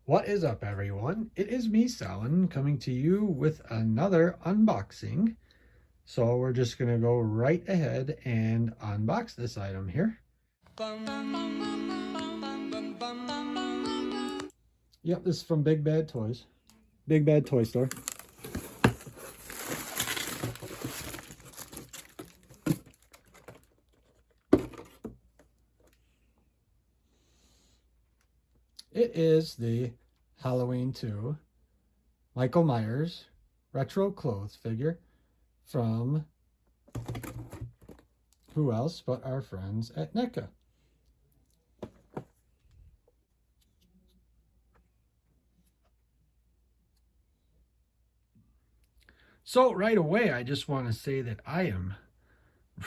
What is up, everyone? It is me, Salin, coming to you with another unboxing. So we're just going to go right ahead and unbox this item here. Yep, this is from Big Bad Toys. Big Bad Toy Store. It is the Halloween 2 Michael Myers retro clothes figure from who else but our friends at NECA. So right away, I just want to say that I am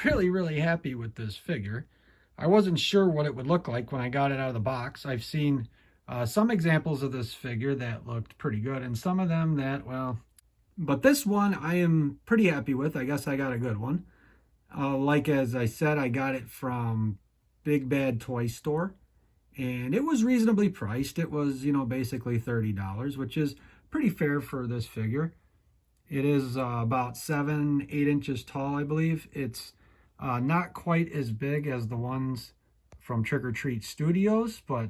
really happy with this figure. I wasn't sure what it would look like when I got it out of the box. I've seen some examples of this figure that looked pretty good, and some of them that, well, but this one I am pretty happy with. I guess I got a good one. Like as I said, I got it from Big Bad Toy Store, and it was reasonably priced. It was, basically $30, which is pretty fair for this figure. It is about 7-8 inches tall, I believe. It's not quite as big as the ones from Trick or Treat Studios, but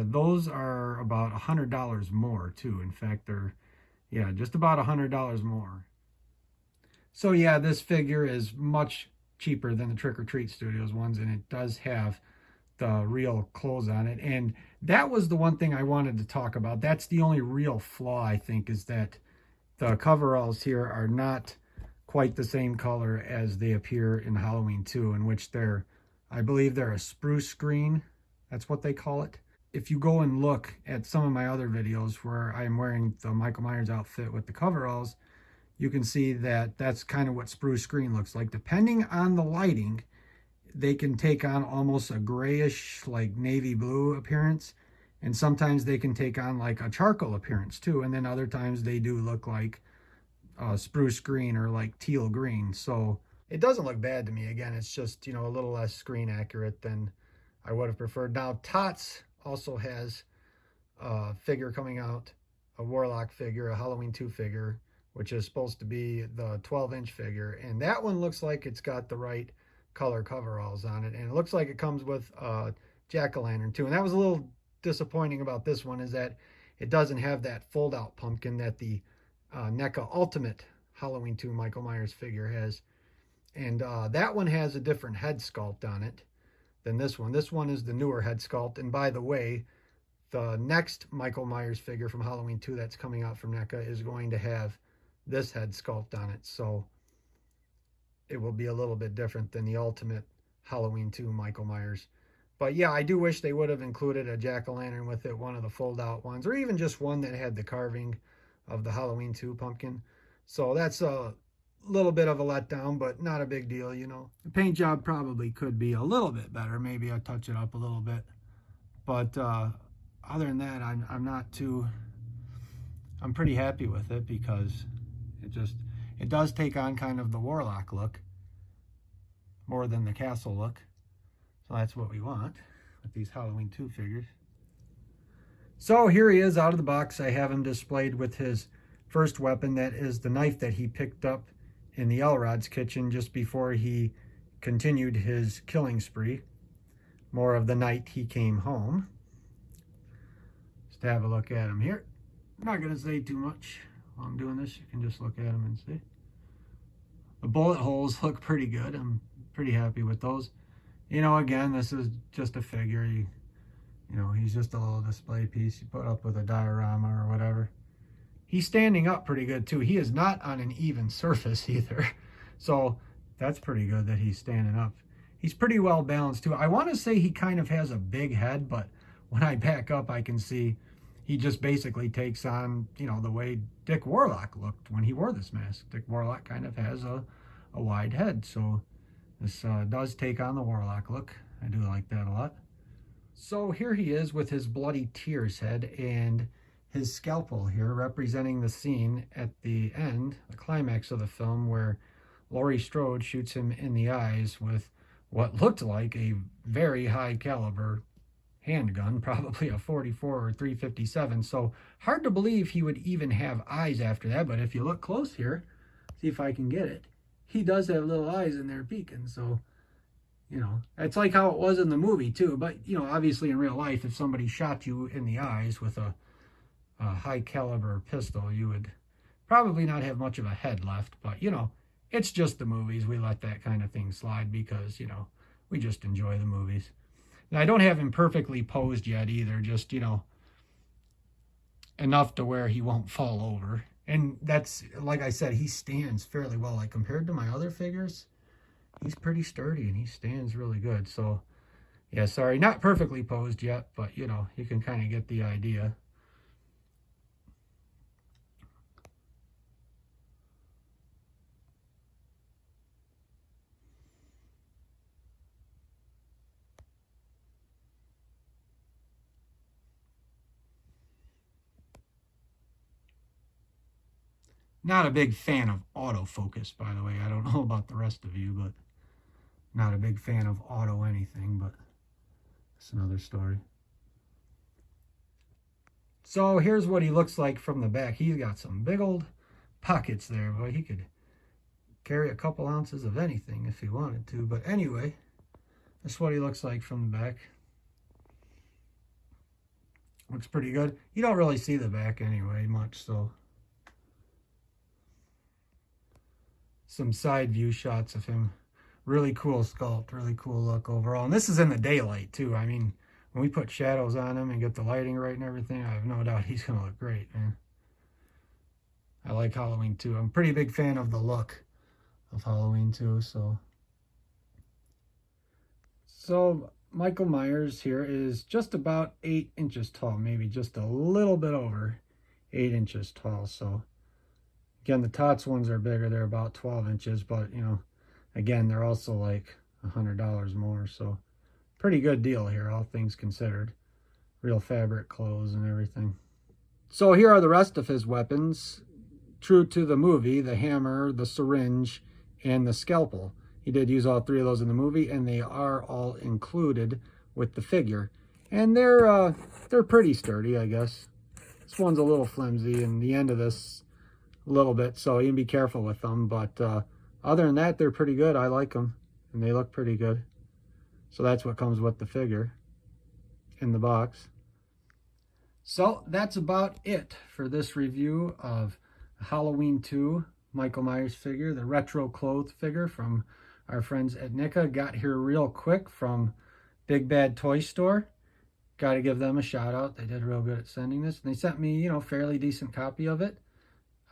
those are about $100 more too. In fact, they're, just about $100 more. So yeah, this figure is much cheaper than the Trick or Treat Studios ones, and it does have the real clothes on it. And that was the one thing I wanted to talk about. That's the only real flaw, I think, is that the coveralls here are not quite the same color as they appear in Halloween 2, in which I believe they're a spruce green. That's what they call it. If you go and look at some of my other videos where I'm wearing the Michael Myers outfit with the coveralls, you can see that that's kind of what spruce green looks like. Depending on the lighting, they can take on almost a grayish, like navy blue appearance. And sometimes they can take on like a charcoal appearance too. And then other times they do look like spruce green or like teal green. So it doesn't look bad to me. Again, it's just, a little less screen accurate than I would have preferred. Now, Tots also has a figure coming out, a Warlock figure, a Halloween 2 figure, which is supposed to be the 12-inch figure. And that one looks like it's got the right color coveralls on it. And it looks like it comes with a jack-o'-lantern too. And that was a little disappointing about this one, is that it doesn't have that fold-out pumpkin that the NECA Ultimate Halloween 2 Michael Myers figure has. And that one has a different head sculpt on it than this one. This one is the newer head sculpt. And by the way, the next Michael Myers figure from Halloween 2 that's coming out from NECA is going to have this head sculpt on it. So it will be a little bit different than the Ultimate Halloween 2 Michael Myers. But yeah, I do wish they would have included a jack-o'-lantern with it, one of the fold-out ones, or even just one that had the carving of the Halloween 2 pumpkin. So that's a little bit of a letdown, but not a big deal, The paint job probably could be a little bit better. Maybe I'll touch it up a little bit. But other than that, I'm pretty happy with it, because it does take on kind of the Warlock look more than the Castle look. So that's what we want with these Halloween 2 figures. So here he is out of the box. I have him displayed with his first weapon. That is the knife that he picked up in the Elrod's kitchen just before he continued his killing spree. More of the night he came home. Just have a look at him here. I'm not going to say too much while I'm doing this. You can just look at him and see. The bullet holes look pretty good. I'm pretty happy with those. Again, this is just a figure. He's just a little display piece you put up with a diorama or whatever. He's standing up pretty good too. He is not on an even surface either. So that's pretty good that he's standing up. He's pretty well balanced too. I want to say he kind of has a big head, but when I back up, I can see he just basically takes on, the way Dick Warlock looked when he wore this mask. Dick Warlock kind of has a wide head. So this does take on the Warlock look. I do like that a lot. So here he is with his bloody tears head and his scalpel here, representing the scene at the end, the climax of the film, where Laurie Strode shoots him in the eyes with what looked like a very high caliber handgun, probably a 44 or 357. So hard to believe he would even have eyes after that. But if you look close here, see if I can get it. He does have little eyes in there peeking. So, you know, it's like how it was in the movie too. But, you know, obviously in real life, if somebody shot you in the eyes with a high caliber pistol, you would probably not have much of a head left. But, you know, it's just the movies. We let that kind of thing slide because, you know, we just enjoy the movies. And I don't have him perfectly posed yet either, just, you know, enough to where he won't fall over. And that's, like I said, he stands fairly well. Like compared to my other figures, he's pretty sturdy and he stands really good. So, yeah, sorry, not perfectly posed yet, but, you know, you can kind of get the idea. Not a big fan of autofocus, by the way. I don't know about the rest of you, but not a big fan of auto anything, but that's another story. So here's what he looks like from the back. He's got some big old pockets there, but he could carry a couple ounces of anything if he wanted to. But anyway, that's what he looks like from the back. Looks pretty good. You don't really see the back anyway much, so. Some side view shots of him. Really cool sculpt, really cool look overall. And this is in the daylight too. I mean, when we put shadows on him and get the lighting right and everything, I have no doubt he's going to look great, man. I like Halloween too. I'm a pretty big fan of the look of Halloween too, so. So Michael Myers here is just about 8 inches tall, maybe just a little bit over 8 inches tall, so. Again, the Tots ones are bigger. They're about 12 inches, but, you know, again, they're also like $100 more. So pretty good deal here, all things considered. Real fabric clothes and everything. So here are the rest of his weapons. True to the movie, the hammer, the syringe, and the scalpel. He did use all 3 of those in the movie, and they are all included with the figure. And they're pretty sturdy, I guess. This one's a little flimsy, and the end of this a little bit, so you can be careful with them, but other than that, they're pretty good. I like them and they look pretty good. So that's what comes with the figure in the box. So that's about it for this review of Halloween 2 Michael Myers figure, the retro clothed figure from our friends at NICA. Got here real quick from Big Bad Toy Store. Got to give them a shout out. They did real good at sending this, and they sent me, you know, fairly decent copy of it.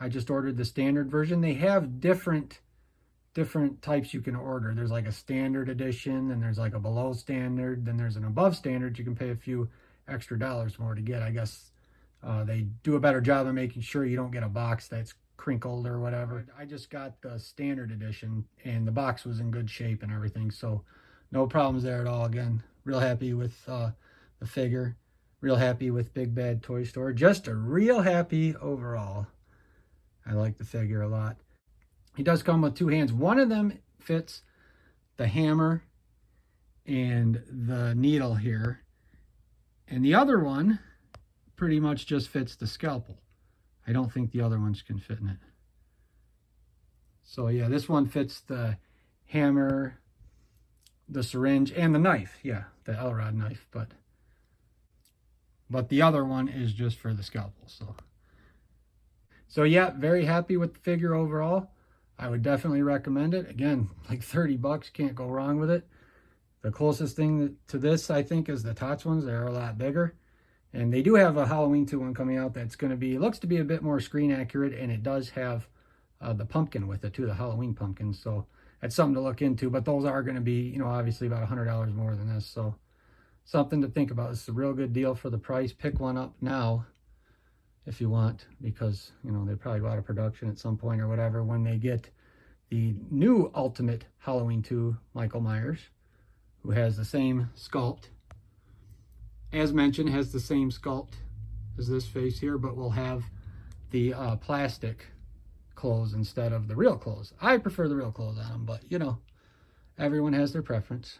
I just ordered the standard version. They have different types you can order. There's like a standard edition, then there's like a below standard, then there's an above standard. You can pay a few extra dollars more to get. I guess they do a better job of making sure you don't get a box that's crinkled or whatever. I just got the standard edition, and the box was in good shape and everything, so no problems there at all. Again, real happy with the figure. Real happy with Big Bad Toy Store. Just a real happy overall. I like the figure a lot. He does come with 2 hands. One of them fits the hammer and the needle here. And the other one pretty much just fits the scalpel. I don't think the other ones can fit in it. So yeah, this one fits the hammer, the syringe, and the knife. Yeah, the L-Rod knife. But the other one is just for the scalpel, So yeah, very happy with the figure overall. I would definitely recommend it. Again, like 30 bucks, can't go wrong with it. The closest thing to this, I think, is the Tots ones. They're a lot bigger. And they do have a Halloween 2 one coming out that's going to be, looks to be a bit more screen accurate, and it does have the pumpkin with it too, the Halloween pumpkin. So that's something to look into, but those are going to be, you know, obviously about $100 more than this. So something to think about. This is a real good deal for the price. Pick one up now if you want, because, you know, they probably go out of production at some point or whatever when they get the new Ultimate Halloween 2 Michael Myers, who has the same sculpt. As mentioned, has the same sculpt as this face here, but will have the plastic clothes instead of the real clothes. I prefer the real clothes on them, but, you know, everyone has their preference.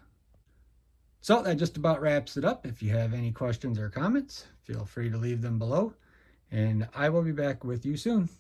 So that just about wraps it up. If you have any questions or comments, feel free to leave them below, and I will be back with you soon.